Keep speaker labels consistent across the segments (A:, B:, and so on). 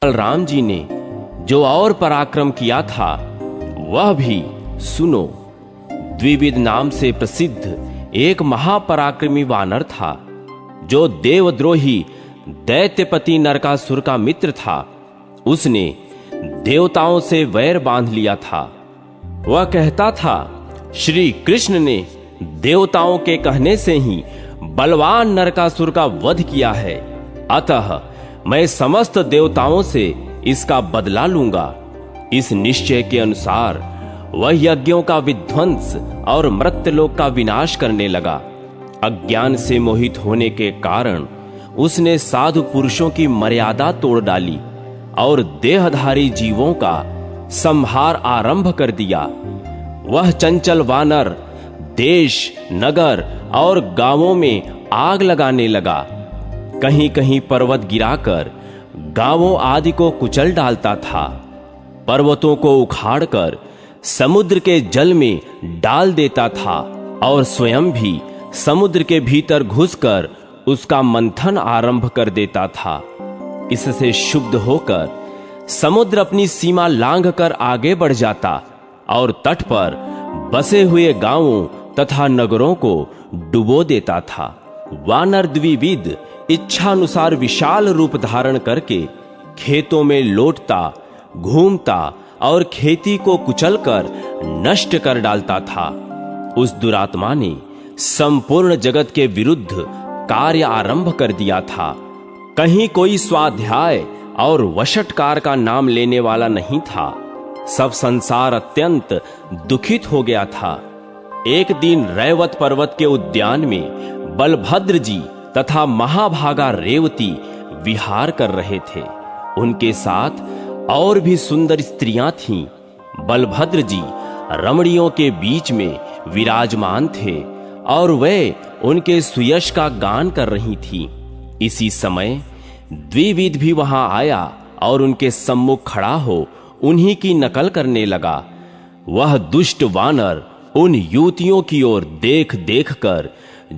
A: बलराम जी ने जो और पराक्रम किया था वह भी सुनो। द्विविद नाम से प्रसिद्ध एक महापराक्रमी वानर था जो देवद्रोही दैत्यपति नरकासुर का मित्र था। उसने देवताओं से वैर बांध लिया था। वह कहता था, श्री कृष्ण ने देवताओं के कहने से ही बलवान नरकासुर का वध किया है, अतः मैं समस्त देवताओं से इसका बदला लूंगा। इस निश्चय के अनुसार वह यज्ञों का विध्वंस और मर्त्यलोक का विनाश करने लगा। अज्ञान से मोहित होने के कारण उसने साधु पुरुषों की मर्यादा तोड़ डाली और देहधारी जीवों का संहार आरंभ कर दिया। वह चंचल वानर देश, नगर और गांवों में आग लगाने लगा। कहीं कहीं पर्वत गिराकर गांवों आदि को कुचल डालता था। पर्वतों को उखाड़कर समुद्र के जल में डाल देता था और स्वयं भी समुद्र के भीतर घुसकर उसका मंथन आरंभ कर देता था। इससे क्षुब्ध होकर समुद्र अपनी सीमा लांघकर आगे बढ़ जाता और तट पर बसे हुए गांवों तथा नगरों को डुबो देता था। वानर द्विविद इच्छानुसार विशाल रूप धारण करके खेतों में लौटता, घूमता और खेती को कुचलकर नष्ट कर डालता था। उस दुरात्मा ने संपूर्ण जगत के विरुद्ध कार्य आरंभ कर दिया था। कहीं कोई स्वाध्याय और वशटकार का नाम लेने वाला नहीं था। सब संसार अत्यंत दुखित हो गया था। एक दिन रैवत पर्वत के उद्यान में बलभद्र जी तथा महाभागा रेवती विहार कर रहे थे। उनके साथ और भी सुंदर स्त्रियां थीं। बलभद्र जी रमणियों के बीच में विराजमान थे और वे उनके सुयश का गान कर रही थीं। इसी समय द्विविद भी वहां आया और उनके सम्मुख खड़ा हो उन्हीं की नकल करने लगा। वह दुष्ट वानर उन युवतियों की ओर देख देख कर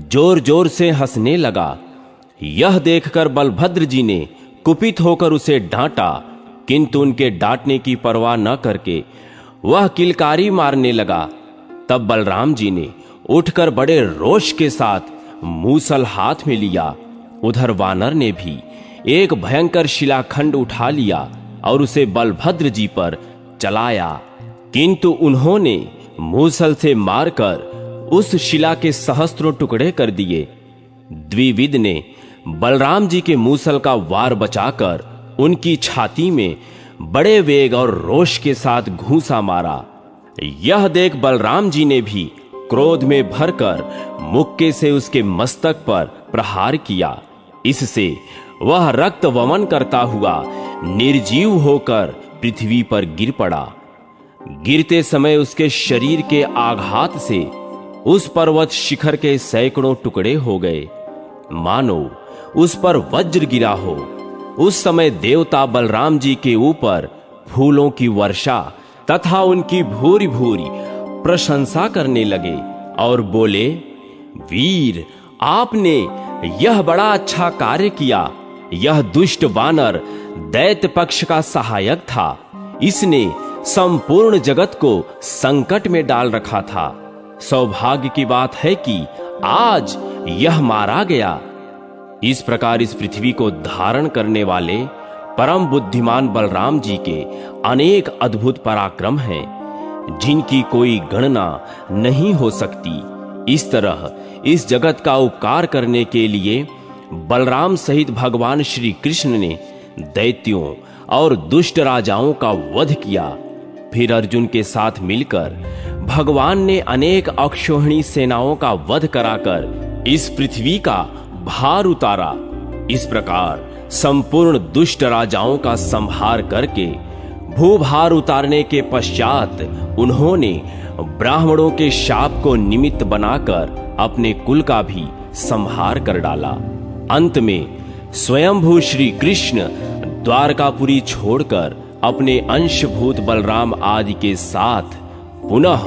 A: जोर जोर से हंसने लगा। यह देखकर बलभद्र जी ने कुपित होकर उसे डांटा, किंतु उनके डांटने की परवाह न करके वह किलकारी मारने लगा। तब बलराम जी ने उठकर बड़े रोष के साथ मूसल हाथ में लिया। उधर वानर ने भी एक भयंकर शिलाखंड उठा लिया और उसे बलभद्र जी पर चलाया, किंतु उन्होंने मूसल से मारकर उस शिला के सहस्त्रों टुकड़े कर दिए। द्विविद ने बलराम जी के मूसल का वार बचाकर उनकी छाती में बड़े वेग और रोष के साथ घूंसा मारा। यह देख बलराम जी ने भी क्रोध में भरकर मुक्के से उसके मस्तक पर प्रहार किया। इससे वह रक्त वमन करता हुआ निर्जीव होकर पृथ्वी पर गिर पड़ा। गिरते समय उसके शरीर के आघात से उस पर्वत शिखर के सैकड़ों टुकड़े हो गए, मानो उस पर वज्र गिरा हो। उस समय देवता बलराम जी के ऊपर फूलों की वर्षा तथा उनकी भूरी भूरी प्रशंसा करने लगे और बोले, वीर, आपने यह बड़ा अच्छा कार्य किया। यह दुष्ट वानर दैत्य पक्ष का सहायक था। इसने संपूर्ण जगत को संकट में डाल रखा था। सौभाग्य की बात है कि आज यह मारा गया। इस प्रकार इस पृथ्वी को धारण करने वाले परम बुद्धिमान बलराम जी के अनेक अद्भुत पराक्रम हैं, जिनकी कोई गणना नहीं हो सकती। इस तरह इस जगत का उपकार करने के लिए बलराम सहित भगवान श्री कृष्ण ने दैत्यों और दुष्ट राजाओं का वध किया। फिर अर्जुन के साथ मिलकर भगवान ने अनेक अक्षौहिणी सेनाओं का वध कराकर इस पृथ्वी का भार उतारा। इस प्रकार संपूर्ण दुष्ट राजाओं का संहार करके भूभार उतारने के पश्चात उन्होंने ब्राह्मणों के शाप को निमित्त बनाकर अपने कुल का भी संहार कर डाला। अंत में स्वयंभू श्री कृष्ण द्वारकापुरी छोड़कर अपने अंशभूत बलराम आदि के साथ पुनः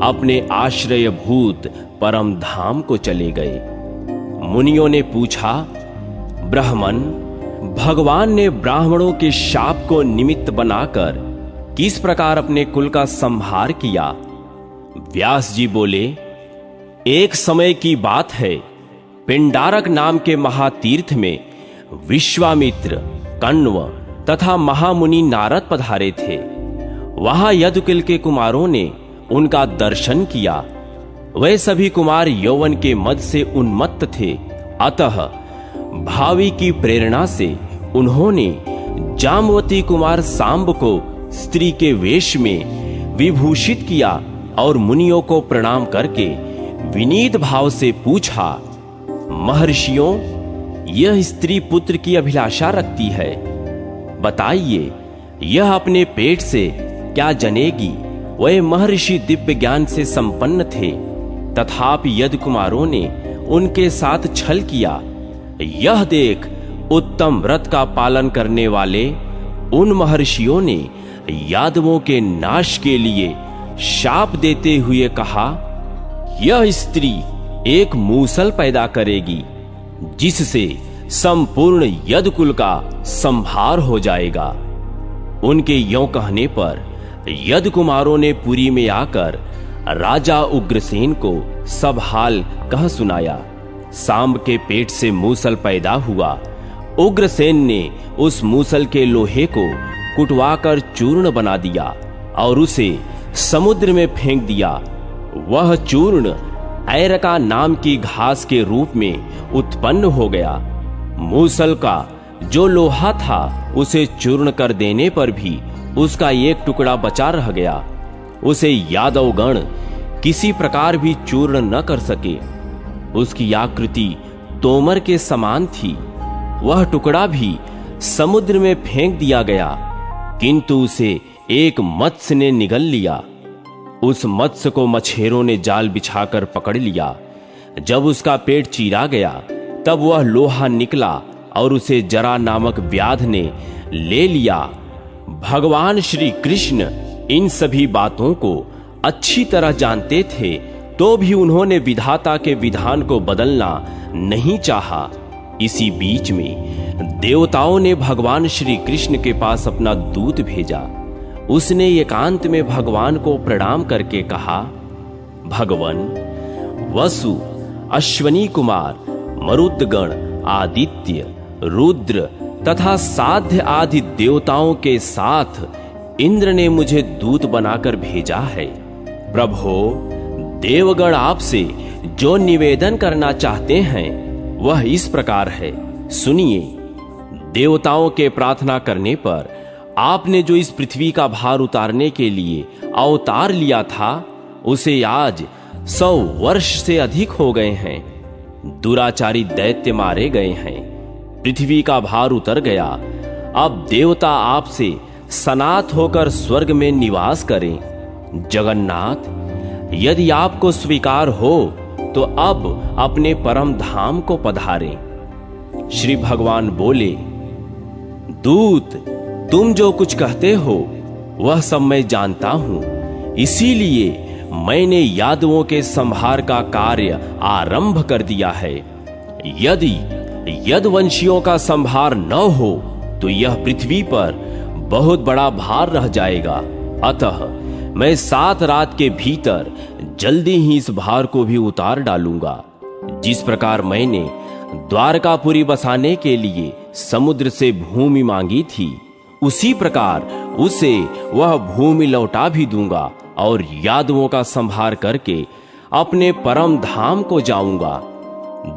A: अपने आश्रयभूत परम धाम को चले गए। मुनियों ने पूछा, ब्राह्मण, भगवान ने ब्राह्मणों के शाप को निमित्त बनाकर किस प्रकार अपने कुल का संहार किया। व्यास जी बोले, एक समय की बात है, पिंडारक नाम के महातीर्थ में विश्वामित्र, कण्व तथा महामुनि नारद पधारे थे। वहां यदुकुल के कुमारों ने उनका दर्शन किया। वे सभी कुमार यौवन के मद से उन्मत्त थे, अतः भावी की प्रेरणा से उन्होंने जामवती कुमार सांब को स्त्री के वेश में विभूषित किया और मुनियों को प्रणाम करके विनीत भाव से पूछा, महर्षियों, यह स्त्री पुत्र की अभिलाषा रखती है, बताइए यह अपने पेट से क्या जनेगी। वह महर्षि दिव्य ज्ञान से संपन्न थे, तथापि यदु कुमारों ने उनके साथ छल किया। यह देख उत्तम व्रत का पालन करने वाले उन महर्षियों ने यादवों के नाश के लिए शाप देते हुए कहा, यह स्त्री एक मूसल पैदा करेगी, जिससे संपूर्ण यदुकुल का संहार हो जाएगा। उनके यों कहने पर यदु कुमारों ने पुरी में आकर राजा उग्रसेन को सब हाल कह सुनाया। सांब के पेट से मूसल पैदा हुआ। उग्रसेन ने उस मूसल के लोहे को कुटवाकर चूर्ण बना दिया और उसे समुद्र में फेंक दिया। वह चूर्ण ऐरका नाम की घास के रूप में उत्पन्न हो गया। मूसल का जो लोहा था उसे चूर्ण कर देने पर भी उसका एक टुकड़ा बचा रह गया। उसे यादवगण किसी प्रकार भी चूर्ण न कर सके। उसकी आकृति तोमर के समान थी। वह टुकड़ा भी समुद्र में फेंक दिया गया, किंतु उसे एक मत्स्य ने निगल लिया। उस मत्स्य को मछेरों ने जाल बिछाकर पकड़ लिया। जब उसका पेट चीरा गया तब वह लोहा निकला और उसे जरा नामक व्याध ने ले लिया। भगवान श्री कृष्ण इन सभी बातों को अच्छी तरह जानते थे, तो भी उन्होंने विधाता के विधान को बदलना नहीं चाहा। इसी बीच में देवताओं ने भगवान श्री कृष्ण के पास अपना दूत भेजा। उसने एकांत में भगवान को प्रणाम करके कहा, भगवन, वसु, अश्वनी कुमार, मरुदगण, आदित्य, रुद्र तथा साध्य आदि देवताओं के साथ इंद्र ने मुझे दूत बनाकर भेजा है। प्रभो, देवगण आपसे जो निवेदन करना चाहते हैं वह इस प्रकार है, सुनिए। देवताओं के प्रार्थना करने पर आपने जो इस पृथ्वी का भार उतारने के लिए अवतार लिया था, उसे आज 100 वर्ष से अधिक हो गए हैं। दुराचारी दैत्य मारे गए हैं, पृथ्वी का भार उतर गया। अब देवता आपसे सनाथ होकर स्वर्ग में निवास करें। जगन्नाथ, यदि आपको स्वीकार हो तो अब अपने परम धाम को पधारें। श्री भगवान बोले, दूत, तुम जो कुछ कहते हो वह सब मैं जानता हूं, इसीलिए मैंने यादवों के संहार का कार्य आरंभ कर दिया है। यदि यदवंशियों का संहार न हो तो यह पृथ्वी पर बहुत बड़ा भार रह जाएगा। अतः मैं 7 रात के भीतर जल्दी ही इस भार को भी उतार डालूंगा। जिस प्रकार मैंने द्वारकापुरी बसाने के लिए समुद्र से भूमि मांगी थी, उसी प्रकार उसे वह भूमि लौटा भी दूंगा और यादवों का संहार करके अपने परम धाम को जाऊंगा।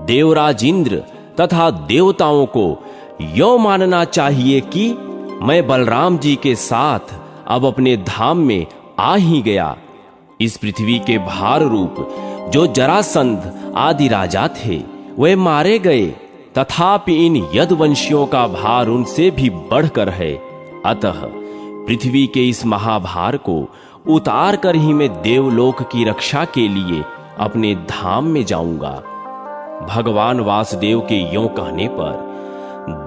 A: देवराज इंद्र तथा देवताओं को यो मानना चाहिए कि मैं बलराम जी के साथ अब अपने धाम में आ ही गया। इस पृथ्वी के भार रूप जो जरासंध आदि राजा थे वे मारे गए, तथापि इन यदवंशियों का भार उनसे भी बढ़कर है। अतः पृथ्वी के इस महाभार को उतार कर ही मैं देवलोक की रक्षा के लिए अपने धाम में जाऊंगा। भगवान वासुदेव के यों कहने पर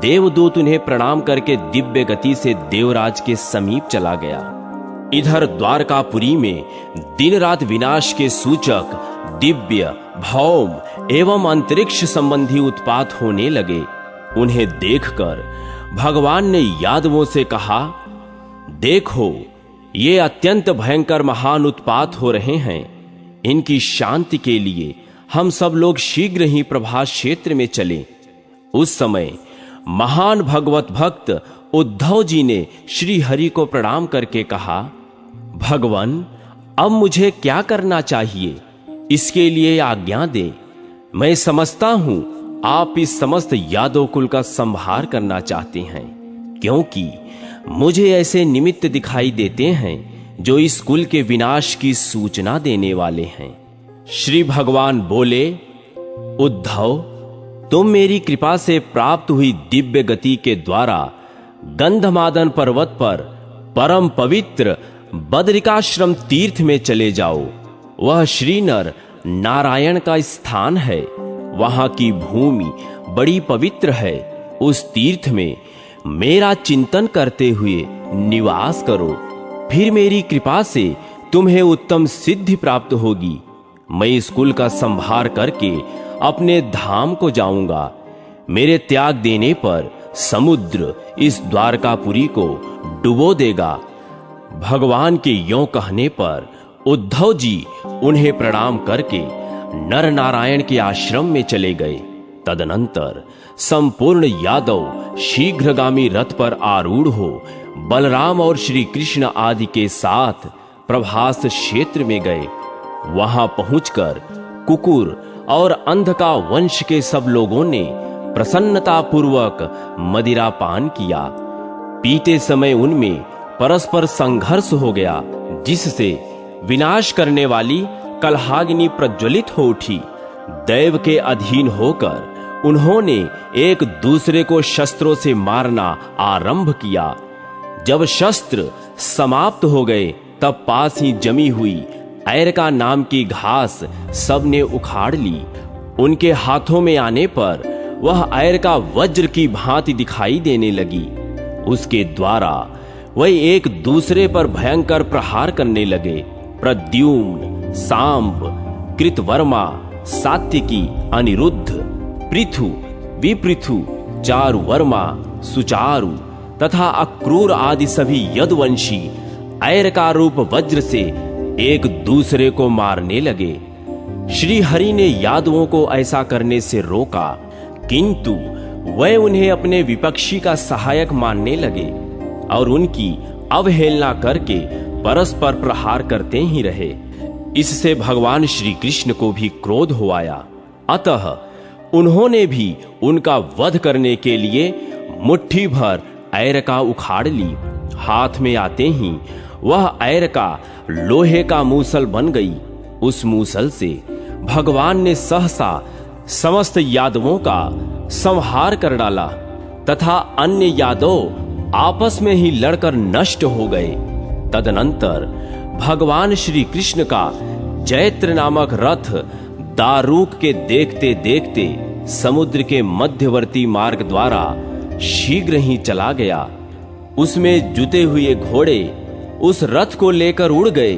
A: देवदूत उन्हें प्रणाम करके दिव्य गति से देवराज के समीप चला गया। इधर द्वारकापुरी में दिन रात विनाश के सूचक दिव्य, भौम एवं अंतरिक्ष संबंधी उत्पात होने लगे। उन्हें देखकर भगवान ने यादवों से कहा, देखो, ये अत्यंत भयंकर महान उत्पात हो रहे हैं। इनकी शांति के लिए हम सब लोग शीघ्र ही प्रभास क्षेत्र में चले। उस समय महान भगवत भक्त उद्धव जी ने श्री हरि को प्रणाम करके कहा, भगवान, अब मुझे क्या करना चाहिए, इसके लिए आज्ञा दे। मैं समझता हूं आप इस समस्त यादव कुल का संहार करना चाहते हैं, क्योंकि मुझे ऐसे निमित्त दिखाई देते हैं जो इस कुल के विनाश की सूचना देने वाले हैं। श्री भगवान बोले, उद्धव, तुम मेरी कृपा से प्राप्त हुई दिव्य गति के द्वारा गंधमादन पर्वत पर परम पवित्र बदरिकाश्रम तीर्थ में चले जाओ। वह श्री नर नारायण का स्थान है। वहां की भूमि बड़ी पवित्र है। उस तीर्थ में मेरा चिंतन करते हुए निवास करो। फिर मेरी कृपा से तुम्हें उत्तम सिद्धि प्राप्त होगी। मैं इस कुल का संहार करके अपने धाम को जाऊंगा। मेरे त्याग देने पर समुद्र इस द्वारकापुरी को डुबो देगा। भगवान के यों कहने पर उद्धव जी उन्हें प्रणाम करके नर नारायण के आश्रम में चले गए। तदनंतर संपूर्ण यादव शीघ्रगामी रथ पर आरूढ़ हो बलराम और श्री कृष्ण आदि के साथ प्रभास क्षेत्र में गए। वहां पहुंचकर कुकुर और अंधका वंश के सब लोगों ने प्रसन्नता पूर्वक मदिरा पान किया। पीते समय उनमें परस्पर संघर्ष हो गया, जिससे विनाश करने वाली कलहाग्नि प्रज्वलित हो उठी। दैव के अधीन होकर उन्होंने एक दूसरे को शस्त्रों से मारना आरंभ किया। जब शस्त्र समाप्त हो गए, तब पास ही जमी हुई ऐरका नाम की घास सबने उखाड़ ली। उनके हाथों में आने पर वह ऐरका वज्र की भांति दिखाई देने लगी। उसके द्वारा वह एक दूसरे पर भयंकर प्रहार करने लगे। प्रद्युम्न, सांब, कृतवर्मा, सात्यकी, अनिरुद्ध, पृथु, विपृथु, चारुवर्मा, सुचारु तथा अक्रूर आदि सभी यदुवंशी ऐरका रूप वज्र से एक दूसरे को मारने लगे। श्री हरि ने यादवों को ऐसा करने से रोका, किंतु वह उन्हें अपने विपक्षी का सहायक मानने लगे और उनकी अवहेलना करके परस्पर प्रहार करते ही रहे। इससे भगवान श्री कृष्ण को भी क्रोध हो आया। अतः उन्होंने भी उनका वध करने के लिए मुट्ठी भर ऐरका उखाड़ ली। हाथ में आते ही वह ऐरका लोहे का मूसल बन गई। उस मूसल से भगवान ने सहसा समस्त यादवों का संहार कर डाला तथा अन्य यादव आपस में ही लड़कर नष्ट हो गए। तदनंतर भगवान श्री कृष्ण का जैत्र नामक रथ दारूक के देखते देखते समुद्र के मध्यवर्ती मार्ग द्वारा शीघ्र ही चला गया। उसमें जुते हुए घोड़े उस रथ को लेकर उड़ गए।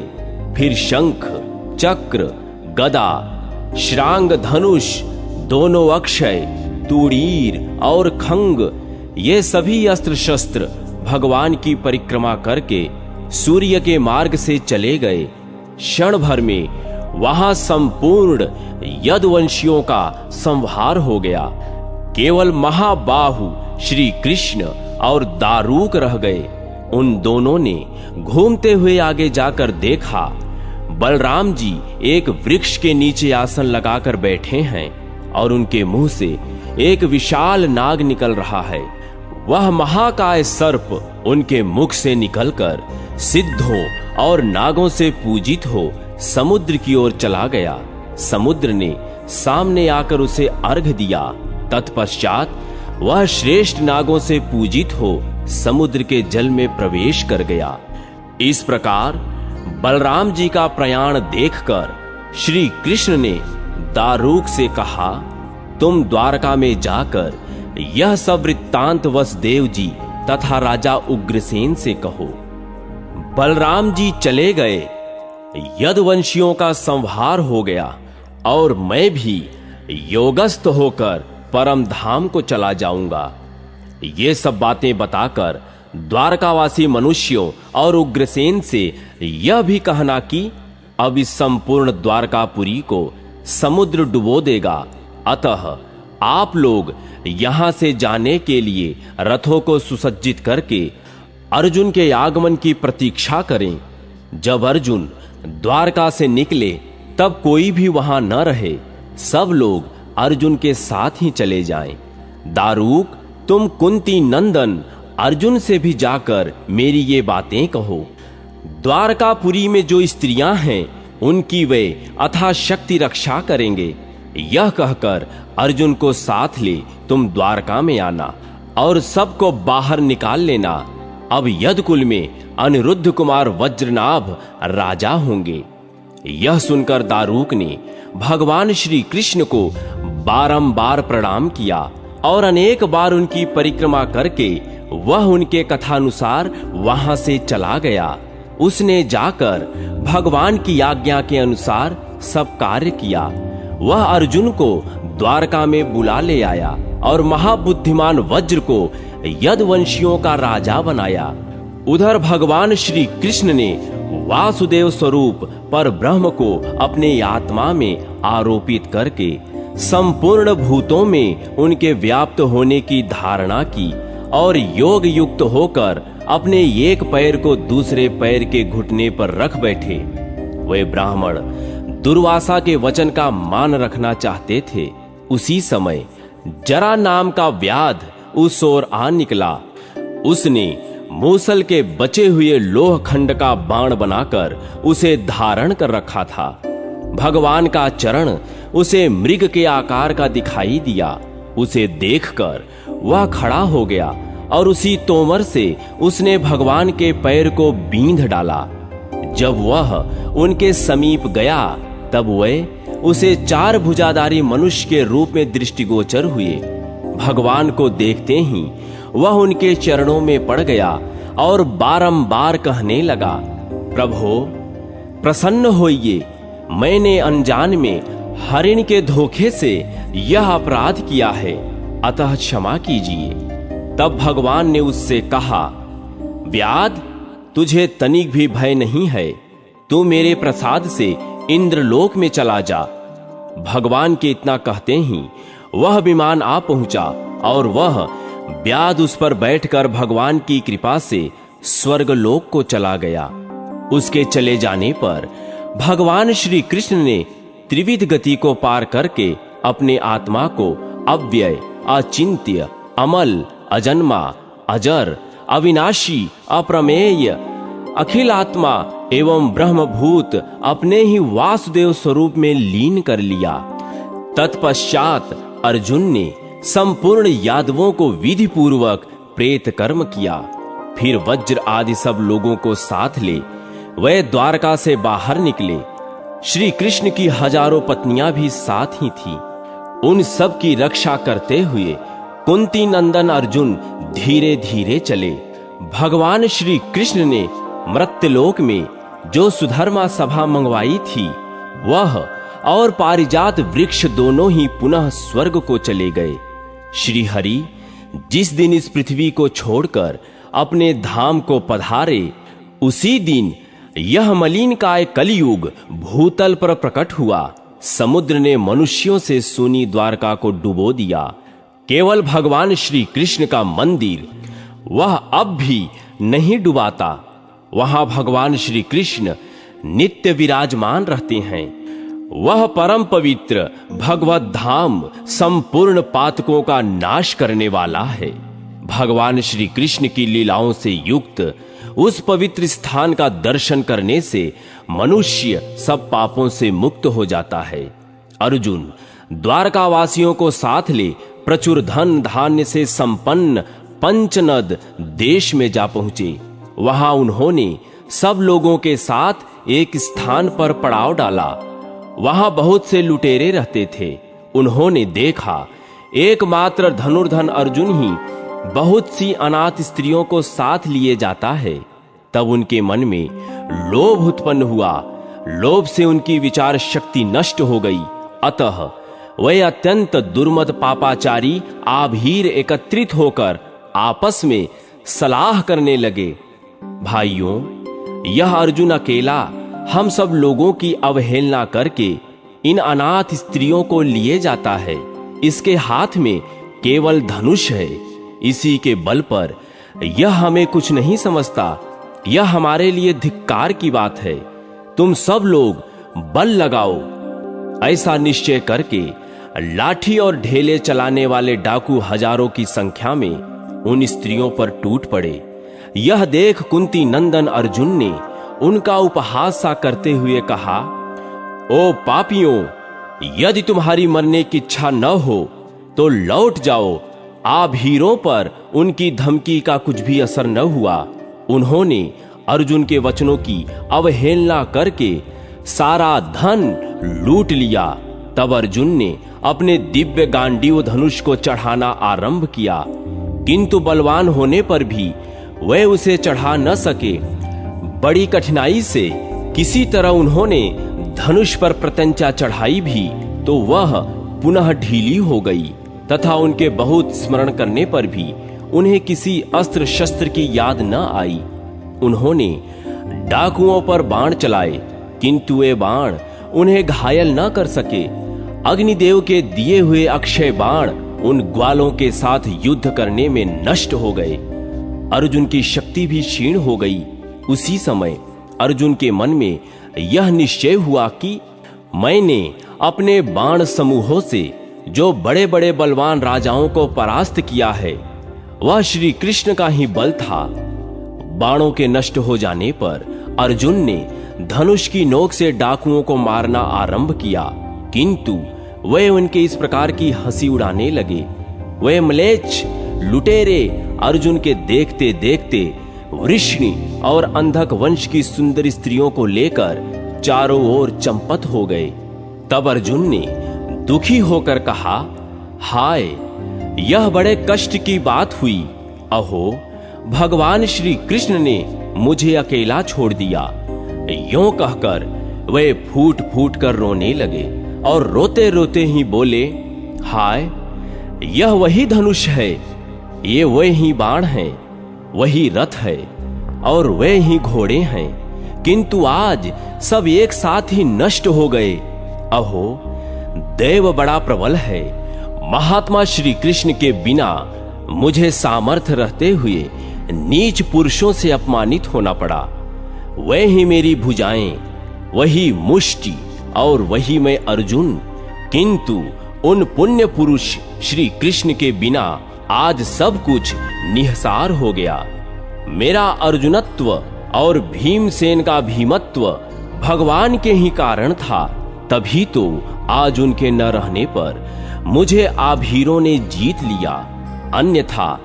A: फिर शंख, चक्र, गदा, श्रांग, धनुष, दोनों अक्षय, तूड़ीर और खंग, ये सभी अस्त्र शस्त्र भगवान की परिक्रमा करके सूर्य के मार्ग से चले गए। क्षण भर में वहां संपूर्ण यदुवंशियों का संहार हो गया। केवल महाबाहु श्री कृष्ण और दारूक रह गए। उन दोनों ने घूमते हुए आगे जाकर देखा, बलराम जी एक वृक्ष के नीचे आसन लगाकर बैठे हैं और उनके मुंह से एक विशाल नाग निकल रहा है। वह महाकाय सर्प उनके मुख से निकलकर सिद्धों और नागों से पूजित हो समुद्र की ओर चला गया। समुद्र ने सामने आकर उसे अर्घ दिया। तत्पश्चात वह श्रेष्ठ नागों से पूजित हो समुद्र के जल में प्रवेश कर गया। इस प्रकार बलराम जी का प्रयाण देखकर श्री कृष्ण ने दारूक से कहा, तुम द्वारका में जाकर यह सब वृत्तांत वसुदेव जी तथा राजा उग्रसेन से कहो। बलराम जी चले गए। यदुवंशियों का संहार हो गया और मैं भी योगस्थ होकर परम धाम को चला जाऊंगा। ये सब बातें बताकर द्वारकावासी मनुष्यों और उग्रसेन से यह भी कहना कि अब इस संपूर्ण द्वारकापुरी को समुद्र डुबो देगा, अतः आप लोग यहां से जाने के लिए रथों को सुसज्जित करके अर्जुन के आगमन की प्रतीक्षा करें। जब अर्जुन द्वारका से निकले तब कोई भी वहां न रहे, सब लोग अर्जुन के साथ ही चले जाएं। दारूक, तुम कुंती नंदन अर्जुन से भी जाकर मेरी ये बातें कहो। द्वारकापुरी में जो स्त्रियां हैं उनकी वे अथाशक्ति रक्षा करेंगे। यह कहकर अर्जुन को साथ ले तुम द्वारका में आना और सबको बाहर निकाल लेना। अब यदकुल में अनिरुद्ध कुमार वज्रनाभ राजा होंगे। यह सुनकर दारूक ने भगवान श्री कृष्ण को बारंबार प्रणाम किया और अनेक बार उनकी परिक्रमा करके वह उनके कथानुसार वहां से चला गया। उसने जाकर भगवान की आज्ञा के अनुसार सब कार्य किया। वह अर्जुन को द्वारका में बुला ले आया और महाबुद्धिमान वज्र को यदुवंशियों का राजा बनाया। उधर भगवान श्री कृष्ण ने वासुदेव स्वरूप पर ब्रह्म को अपने आत्मा में आरोपित करके संपूर्ण भूतों में उनके व्याप्त होने की धारणा की और योग युक्त होकर अपने एक पैर को दूसरे पैर के घुटने पर रख बैठे। वे ब्राह्मण दुर्वासा के वचन का मान रखना चाहते थे। उसी समय जरा नाम का व्याध उस ओर आ निकला। उसने मूसल के बचे हुए लोह खंड का बाण बनाकर उसे धारण कर रखा था। भगवान का चरण उसे मृग के आकार का दिखाई दिया। उसे देखकर वह खड़ा हो गया और उसी तोमर से उसने भगवान के पैर को बींध डाला। जब वह उनके समीप गया तब वे उसे 4 भुजाधारी मनुष्य के रूप में दृष्टिगोचर हुए। भगवान को देखते ही वह उनके चरणों में पड़ गया और बारंबार कहने लगा, प्रभो प्रसन्न होइए, मैंने अनजान में हरिण के धोखे से यह अपराध किया है, अतः क्षमा कीजिए। तब भगवान ने उससे कहा, व्याध तुझे तनिक भी भय नहीं है, तू मेरे प्रसाद से इंद्रलोक में चला जा। भगवान के इतना कहते ही वह विमान आ पहुंचा और वह व्याध उस पर बैठकर भगवान की कृपा से स्वर्गलोक को चला गया। उसके चले जाने पर भगवान श्री कृष्ण ने त्रिविध गति को पार करके अपने आत्मा को अव्यय, अचिंत्य, अमल, अजन्मा, अजर, अविनाशी, अप्रमेय, अखिल आत्मा एवं ब्रह्मभूत अपने ही वासुदेव स्वरूप में लीन कर लिया। तत्पश्चात अर्जुन ने संपूर्ण यादवों को विधि पूर्वक प्रेत कर्म किया। फिर वज्र आदि सब लोगों को साथ ले वह द्वारका से बाहर निकले। श्री कृष्ण की हजारों पत्नियां भी साथ ही थी। उन सब की रक्षा करते हुए कुंती नंदन अर्जुन धीरे धीरे चले। भगवान श्री कृष्ण ने मृत्यलोक में जो सुधर्मा सभा मंगवाई थी वह और पारिजात वृक्ष दोनों ही पुनः स्वर्ग को चले गए। श्री हरि जिस दिन इस पृथ्वी को छोड़कर अपने धाम को पधारे उसी दिन यह मलिन काय कलयुग भूतल पर प्रकट हुआ। समुद्र ने मनुष्यों से सुनी द्वारका को डुबो दिया। केवल भगवान श्री कृष्ण का मंदिर वह अब भी नहीं डुबाता। वहां भगवान श्री कृष्ण नित्य विराजमान रहते हैं। वह परम पवित्र भगवत धाम संपूर्ण पातकों का नाश करने वाला है। भगवान श्री कृष्ण की लीलाओं से युक्त उस पवित्र स्थान का दर्शन करने से मनुष्य सब पापों से मुक्त हो जाता है। अर्जुन द्वारका वासियों को साथ ले प्रचुर धन धान्य से संपन्न पंचनद देश में जा पहुंचे। वहां उन्होंने सब लोगों के साथ एक स्थान पर पड़ाव डाला। वहां बहुत से लुटेरे रहते थे। उन्होंने देखा एकमात्र धनुर्धन अर्जुन ही बहुत सी अनाथ स्त्रियों को साथ लिए जाता है। तब उनके मन में लोभ उत्पन्न हुआ। लोभ से उनकी विचार शक्ति नष्ट हो गई। अतः वे अत्यंत दुर्मद पापाचारी आभीर एकत्रित होकर आपस में सलाह करने लगे, भाइयों, यह अर्जुन अकेला हम सब लोगों की अवहेलना करके इन अनाथ स्त्रियों को लिए जाता है। इसके हाथ में केवल धनुष है, इसी के बल पर यह हमें कुछ नहीं समझता। यह हमारे लिए धिक्कार की बात है। तुम सब लोग बल लगाओ। ऐसा निश्चय करके लाठी और ढेले चलाने वाले डाकू हजारों की संख्या में उन स्त्रियों पर टूट पड़े। यह देख कुंती नंदन अर्जुन ने उनका उपहास सा करते हुए कहा, ओ पापियों, यदि तुम्हारी मरने की इच्छा न हो तो लौट जाओ। आप हीरों पर उनकी धमकी का कुछ भी असर न हुआ। उन्होंने अर्जुन के वचनों की अवहेलना करके सारा धन लूट लिया। तब अर्जुन ने अपने दिव्य गांडीव धनुष को चढ़ाना आरंभ किया, किंतु बलवान होने पर भी वे उसे चढ़ा न सके। बड़ी कठिनाई से किसी तरह उन्होंने धनुष पर प्रत्यंचा चढ़ाई भी तो वह पुनः ढीली हो गई तथा उनके बहुत स्मरण करने पर भी उन्हें किसी अस्त्र शस्त्र की याद न आई। उन्होंने डाकुओं पर बाण चलाए, किंतु वे बाण उन्हें घायल न कर सके। अग्निदेव के दिए हुए अक्षय बाण उन ग्वालों के साथ युद्ध करने में नष्ट हो गए। अर्जुन की शक्ति भी क्षीण हो गई। उसी समय अर्जुन के मन में यह निश्चय हुआ कि मैंने अपने बाण समूहों से जो बड़े बड़े बलवान राजाओं को परास्त किया है, वह श्री कृष्ण का ही बल था। बाणों के नष्ट हो जाने पर अर्जुन ने धनुष की नोक से डाकुओं को मारना आरंभ किया, किंतु वे उनके इस प्रकार की हंसी उड़ाने लगे। वे म्लेच्छ लुटेरे अर्जुन के देखते देखते वृष्णि और अंधक वंश की सुंदर स्त्रियों को लेकर चारों ओर चंपत हो गए। तब अर्जुन ने दुखी होकर कहा, हाय, यह बड़े कष्ट की बात हुई। अहो, भगवान श्री कृष्ण ने मुझे अकेला छोड़ दिया। यों कहकर वे फूट फूट कर रोने लगे और रोते रोते ही बोले, हाय, यह वही धनुष है, ये वे ही बाण हैं, वही रथ है और वे ही घोड़े हैं, किंतु आज सब एक साथ ही नष्ट हो गए। अहो, देव बड़ा प्रबल है। महात्मा श्री कृष्ण के बिना मुझे सामर्थ्य रहते हुए नीच पुरुषों से अपमानित होना पड़ा। वे ही मेरी भुजाएं, वही मुष्टि और वही मैं अर्जुन, किंतु उन पुण्य पुरुष श्री कृष्ण के बिना आज सब कुछ निहसार हो गया। मेरा अर्जुनत्व और भीमसेन का भीमत्व भगवान के ही कारण था, तभी तो आज उनके न रहने पर मुझे आप हीरों ने जीत लिया, अन्यथा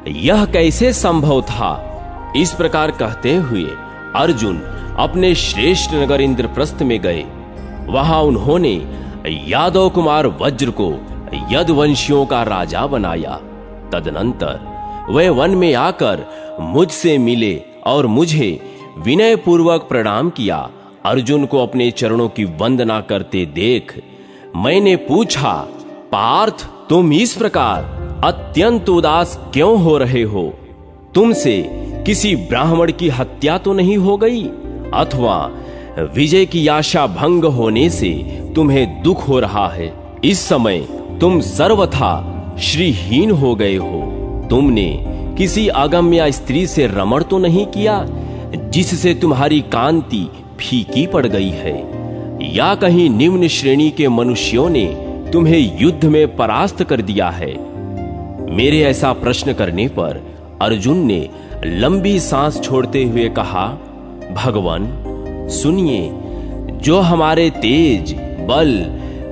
A: यह कैसे संभव था। इस प्रकार कहते हुए अर्जुन अपने श्रेष्ठ नगर इंद्रप्रस्थ में गए। वहां उन्होंने यादव कुमार वज्र को यदुवंशियों का राजा बनाया। तदनंतर वे वन में आकर मुझसे मिले और मुझे विनय पूर्वक प्रणाम किया। अर्जुन को अपने चरणों की वंदना करते देख मैंने पूछा, पार्थ, तुम इस प्रकार अत्यंत उदास क्यों हो रहे हो? तुमसे किसी ब्राह्मण की हत्या तो नहीं हो गई, अथवा विजय की आशा भंग होने से तुम्हें दुख हो रहा है? इस समय तुम सर्वथा श्रीहीन हो गए हो। तुमने किसी अगम्य स्त्री से रमण तो नहीं किया, जिससे तुम्हारी कांति फीकी पड़ गई है? या कहीं निम्न श्रेणी के मनुष्यों ने तुम्हें युद्ध में परास्त कर दिया है? मेरे ऐसा प्रश्न करने पर अर्जुन ने लंबी सांस छोड़ते हुए कहा, भगवान सुनिए, जो हमारे तेज, बल,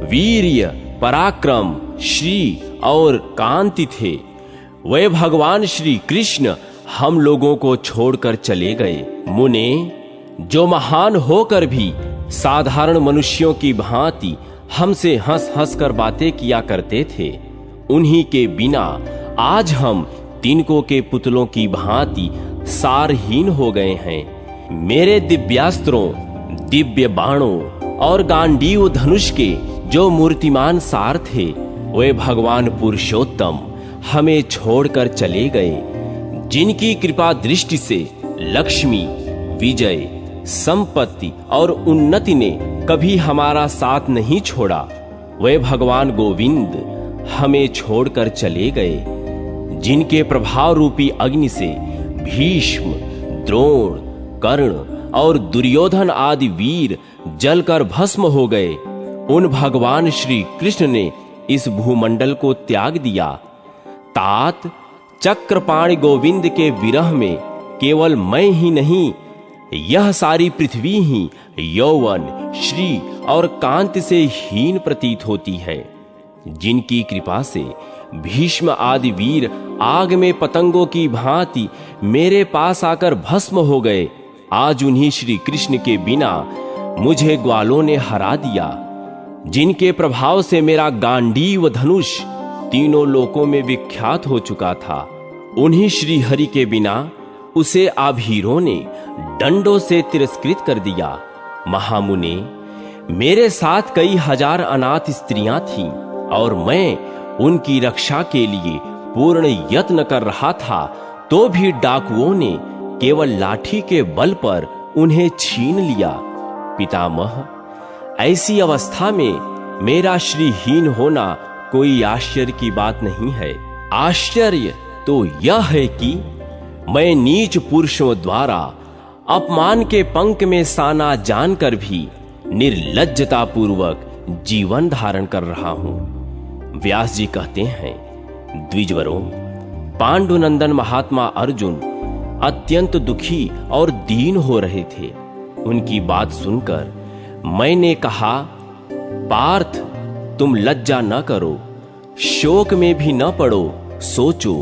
A: वीर्य, पराक्रम, श्री और कांति थे, वे भगवान श्री कृष्ण हम लोगों को छोड़कर चले गए। मुने, जो महान होकर भी साधारण मनुष्यों की भांति हमसे हंस हंस कर बातें किया करते थे, उन्हीं के बिना आज हम तिनकों के पुतलों की भांति सारहीन हो गए हैं। मेरे दिव्यास्त्रों, दिव्य बाणों और गांडीव धनुष के जो मूर्तिमान सार थे, वे भगवान पुरुषोत्तम हमें छोड़कर चले गए, जिनकी कृपा दृष्टि से लक्ष्मी, विजय, संपत्ति और उन्नति ने कभी हमारा साथ नहीं छोड़ा, वे भगवान गोविंद हमें छोड़कर चले गए, जिनके प्रभाव रूपी अग्नि से भीष्म, द्रोण, कर्ण और दुर्योधन आदि वीर जलकर भस्म हो गए, उन भगवान श्री कृष्ण ने इस भूमंडल को त्याग दिया। तात चक्रपाणि गोविंद के विरह में केवल मैं ही नहीं, यह सारी पृथ्वी ही यौवन, श्री और कांति से हीन प्रतीत होती है, जिनकी कृपा से भीष्म आदि वीर आग में पतंगों की भांति मेरे पास आकर भस्म हो गए। आज उन्हीं श्री कृष्ण के बिना मुझे ग्वालों ने हरा दिया, जिनके प्रभाव से मेरा गांडीव धनुष तीनों लोकों में विख्यात हो चुका था। उन्हीं श्री हरि के बिना उसे आभीरों ने डंडों से तिरस्कृत कर दिया। महामुने, मेरे साथ कई हजार अनाथ स्त्रियां थीं और मैं उनकी रक्षा के लिए पूर्ण यत्न कर रहा था, तो भी डाकुओं ने केवल लाठी के बल पर उन्हें छीन लिया। पितामह, ऐसी अवस्था में मेरा श्रीहीन होना कोई आश्चर्य की बात नहीं है। आश्चर्य तो यह है कि मैं नीच पुरुषों द्वारा अपमान के पंख में साना जानकर भी निर्लज्जता पूर्वक जीवन धारण कर रहा हूं। व्यास जी कहते हैं, द्विजवरों, पांडुनंदन महात्मा अर्जुन अत्यंत दुखी और दीन हो रहे थे। उनकी बात सुनकर मैंने कहा, पार्थ, तुम लज्जा न करो, शोक में भी न पड़ो, सोचो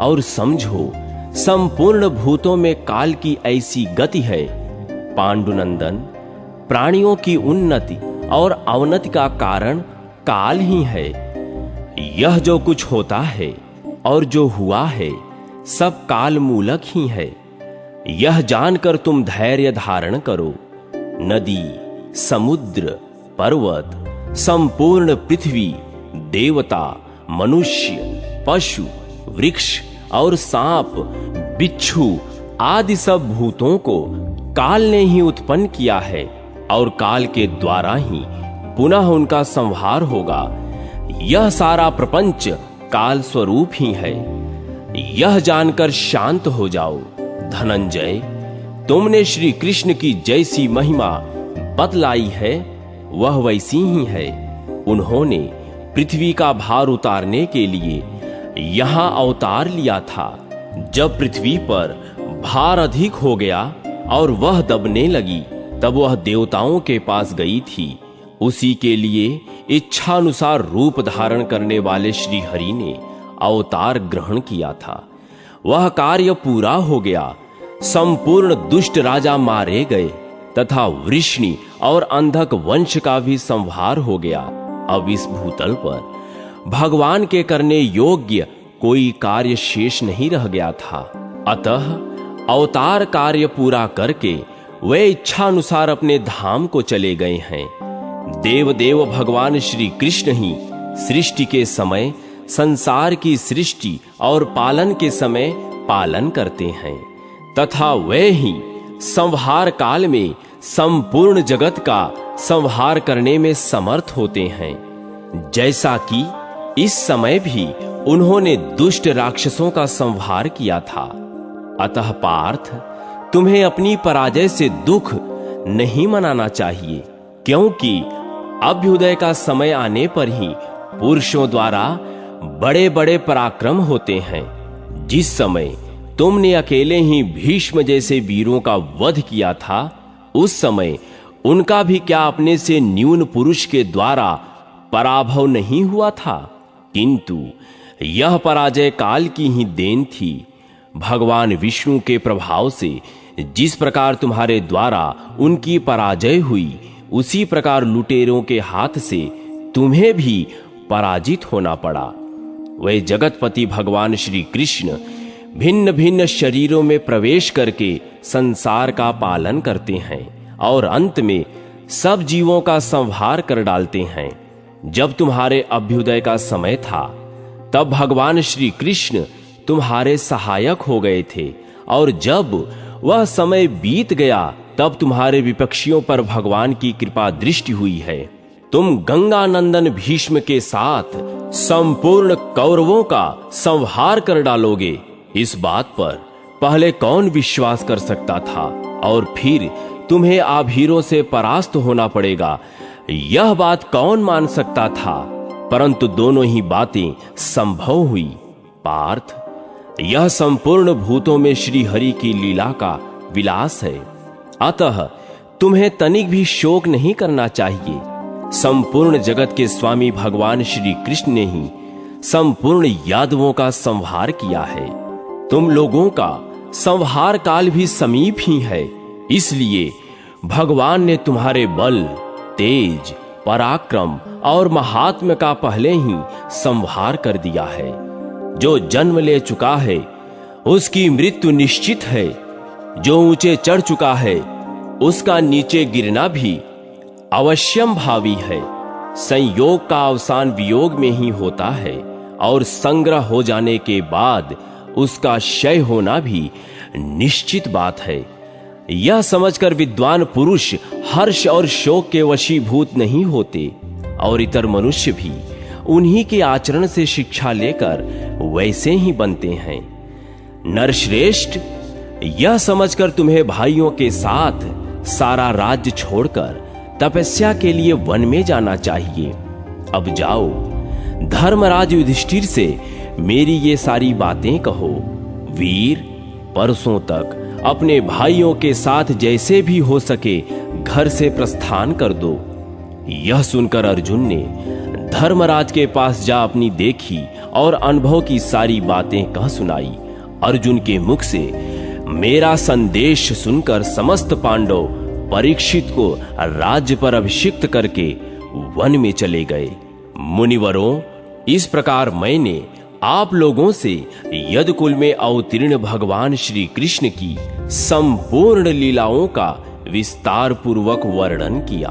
A: और समझो, संपूर्ण भूतों में काल की ऐसी गति है। पांडुनंदन, प्राणियों की उन्नति और अवनति का कारण काल ही है। यह जो कुछ होता है और जो हुआ है सब काल मूलक ही है। यह जानकर तुम धैर्य धारण करो। नदी, समुद्र, पर्वत, संपूर्ण पृथ्वी, देवता, मनुष्य, पशु, वृक्ष और सांप, बिच्छू आदि सब भूतों को काल ने ही उत्पन्न किया है और काल के द्वारा ही पुनः उनका संहार होगा। यह सारा प्रपंच काल स्वरूप ही है। यह जानकर शांत हो जाओ। धनंजय, तुमने श्री कृष्ण की जैसी महिमा बतलाई है वह वैसी ही है। उन्होंने पृथ्वी का भार उतारने के लिए यहां अवतार लिया था। जब पृथ्वी पर भार अधिक हो गया और वह दबने लगी, तब वह देवताओं के पास गई थी। उसी के लिए इच्छानुसार रूप धारण करने वाले श्री हरि ने अवतार ग्रहण किया था। वह कार्य पूरा हो गया। संपूर्ण दुष्ट राजा मारे गए तथा वृष्णि और अंधक वंश का भी संहार हो गया। अब इस भूतल पर भगवान के करने योग्य कोई कार्य शेष नहीं रह गया था। अतः अवतार कार्य पूरा करके वे इच्छानुसार अपने धाम को चले गए हैं। देव भगवान श्री कृष्ण ही सृष्टि के समय संसार की सृष्टि और पालन के समय पालन करते हैं तथा वे ही संहार काल में संपूर्ण जगत का संहार करने में समर्थ होते हैं। जैसा कि इस समय भी उन्होंने दुष्ट राक्षसों का संहार किया था। अतः पार्थ, तुम्हें अपनी पराजय से दुख नहीं मनाना चाहिए, क्योंकि अभ्युदय का समय आने पर ही पुरुषों द्वारा बड़े बड़े पराक्रम होते हैं। जिस समय तुमने अकेले ही भीष्म जैसे वीरों का वध किया था, उस समय उनका भी क्या अपने से न्यून पुरुष के द्वारा पराभव नहीं हुआ था? किंतु यह पराजय काल की ही देन थी। भगवान विष्णु के प्रभाव से जिस प्रकार तुम्हारे द्वारा उनकी पराजय हुई, उसी प्रकार लुटेरों के हाथ से तुम्हें भी पराजित होना पड़ा। वे जगतपति भगवान श्री कृष्ण भिन्न भिन्न शरीरों में प्रवेश करके संसार का पालन करते हैं और अंत में सब जीवों का संहार कर डालते हैं। जब तुम्हारे अभ्युदय का समय था, तब भगवान श्री कृष्ण तुम्हारे सहायक हो गए थे, और जब वह समय बीत गया तब तुम्हारे विपक्षियों पर भगवान की कृपा दृष्टि हुई है। तुम गंगा नंदन भीष्म के साथ संपूर्ण कौरवों का संहार कर डालोगे, इस बात पर पहले कौन विश्वास कर सकता था, और फिर तुम्हें आभीरों से परास्त होना पड़ेगा, यह बात कौन मान सकता था। परंतु दोनों ही बातें संभव हुई। पार्थ, यह संपूर्ण भूतों में श्री हरि की लीला का विलास है, अतः तुम्हें तनिक भी शोक नहीं करना चाहिए। संपूर्ण जगत के स्वामी भगवान श्री कृष्ण ने ही संपूर्ण यादवों का संहार किया है। तुम लोगों का संहार काल भी समीप ही है, इसलिए भगवान ने तुम्हारे बल, तेज, पराक्रम और महात्म्य का पहले ही संहार कर दिया है। जो जन्म ले चुका है उसकी मृत्यु निश्चित है, जो ऊंचे चढ़ चुका है उसका नीचे गिरना भी अवश्यम भावी है। संयोग का अवसान वियोग में ही होता है, और संग्रह हो जाने के बाद उसका क्षय होना भी निश्चित बात है। यह समझकर विद्वान पुरुष हर्ष और शोक के वशीभूत नहीं होते, और इतर मनुष्य भी उन्हीं के आचरण से शिक्षा लेकर वैसे ही बनते हैं। नरश्रेष्ठ, यह समझकर तुम्हें भाइयों के साथ सारा राज्य छोड़कर तपस्या के लिए वन में जाना चाहिए। अब जाओ, धर्मराज युधिष्ठिर से मेरी ये सारी बातें कहो। वीर, परसों तक अपने भाइयों के साथ जैसे भी हो सके घर से प्रस्थान कर दो। यह सुनकर अर्जुन ने धर्मराज के पास जा अपनी देखी और अनुभव की सारी बातें कह सुनाई। अर्जुन के मुख से मेरा संदेश सुनकर समस्त पांडव परीक्षित को राज्य पर अभिषिक्त करके वन में चले गए। मुनिवरों, इस प्रकार मैंने आप लोगों से यदुकुल में अवतीर्ण भगवान श्री कृष्ण की संपूर्ण लीलाओं का विस्तार पूर्वक वर्णन किया।